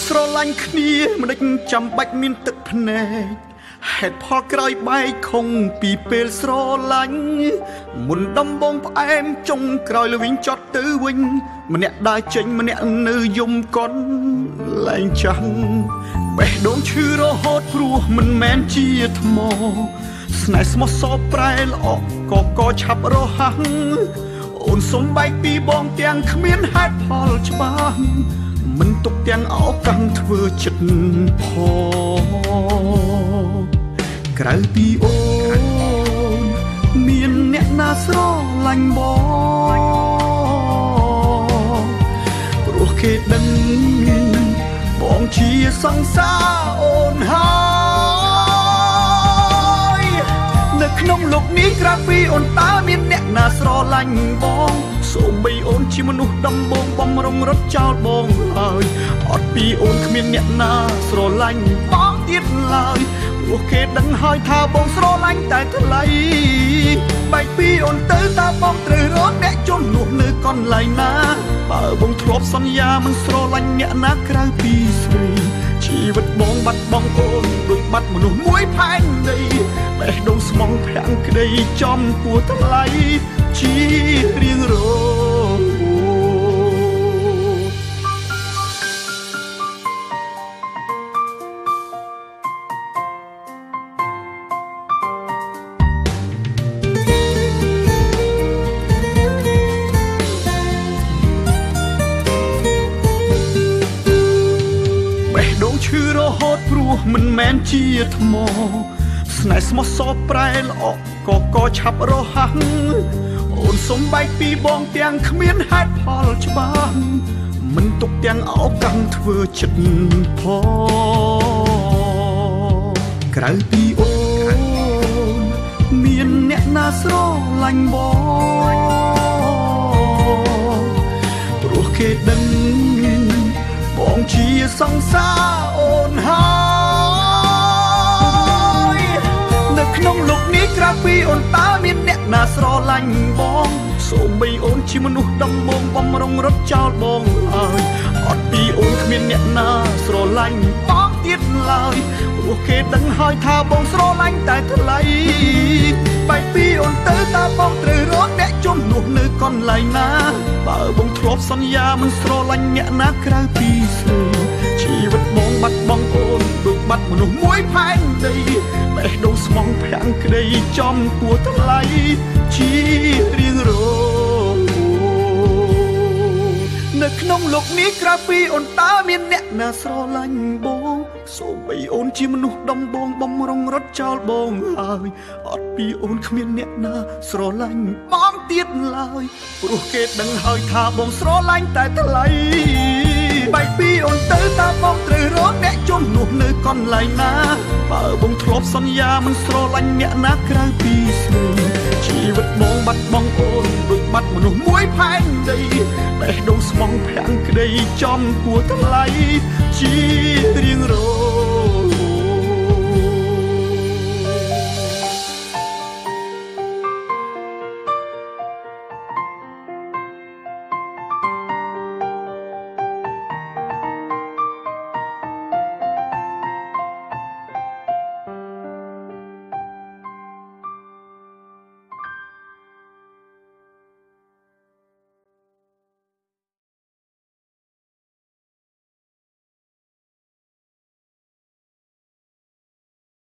ស្រឡាញ់គ្នាមិនដេចចាំបាច់មានទឹកភ្នែកហេតុផលក្រោយបែកខុងពីពេលស្រឡាញ់មុនដំបងផ្អែមចុងក្រោយល្វីងចត់ទៅវិញម្នាក់ដើរចេញម្នាក់នៅយំកន់លែងចាំងបេះដូងឈឺរហូតព្រោះមិនមែនជាថ្មស្នេហ៍ស្មោះសរប្រែល្អក៏ឆាប់រហ័សអូនសុំបែកពីបងទាំងគ្មានហេតុផលច្បាស់មិនទុកទាំងអោកាំងធ្វើចិត្តផងក្រៅពីអូនមានអ្នកណាស្រឡាញ់បងព្រោះគេដឹងបងជាសង្សារអូនហើយនៅក្នុងលោកនេះក្រៅពីអូនតើមានអ្នកណាស្រឡាញ់បងសូម្បីអូនជាមនុស្សដំបងបំរុងរត់ចោលបងហើយអត់ពីអូនគ្មានអ្នកណាស្រឡាញ់បងទៀតឡើយព្រោះគេដឹងហើយថាបងស្រឡាញ់តែថ្លៃបែកពីអូនទៅតើបងត្រូវរកអ្នកជំនួសនៅកន្លែងណាបើបងធ្លាប់សន្យាមិនស្រឡាញ់អ្នកណាក្រៅពីស្រីជីវិតបងបាត់បង់អូនដូចបាត់មនុស្សមួយផែនដីបេះដូងស្មងភាំងក្តីចំពោះថ្លៃជារៀងរងឈឺរហូតព្រោះមិនមែនជាថ្មស្នេហ៍ស្មោះសរប្រែល្អក៏ឆាប់រហ័សអូនសុំបែកពីបងទាំងគ្មានហេតុផលច្បាស់មិនទុកទាំងអោកាំងធ្វើចិត្តផងក្រៅពីអូនមានអ្នកណាស្រឡាញ់បងព្រោះគេដឹងបងជាសង្សារអូនហើយនៅក្នុងលោកនេះក្រៅពីអូនតើមានអ្នកណាស្រឡាញ់បងសូម្បីអូនជាមនុស្សដំបងបំរុងរត់ចោលបងហើយអត់ពីអូនគ្មានអ្នកណាស្រឡាញ់បងទៀតឡើយព្រោះគេដឹងហើយថាបងស្រឡាញ់តែថ្លៃបែកពីអូនទៅតើបងត្រូវរកអ្នកជំនួសនៅកន្លែងណាបើបងធ្លាប់សន្យាមិនស្រឡាញ់អ្នកណាក្រៅពីស្រីជីវិតបងបាត់បង់អូនដូចបាត់មនុស្សមួយផែនដីបេះដូងស្មងភាំងក្តីចំពោះថ្លៃជារៀងរងនៅក្នុងលោកនេះក្រៅពីអូនតើមានអ្នកណាស្រឡាញ់បងសូម្បីអូនជាមនុស្សដំបងបំរុងរត់ចោលបងហើយអត់ពីអូនគ្មានអ្នកណាស្រឡាញ់បងទៀតឡើយព្រោះគេដឹងហើយថាបងស្រឡាញ់តែថ្លៃបែកពីអូនទៅតើបងត្រូវរកអ្នកជំនួសនៅកន្លែងណាបើបងធ្លាប់សន្យាមិនស្រឡាញ់អ្នកណាក្រៅពីស្រីជីវិតបងបាត់បង់អូនដូចបាត់មនុស្សមួយផែនដីបេះដូងស្មងភាំងក្តីចំពោះថ្លៃជារៀងរង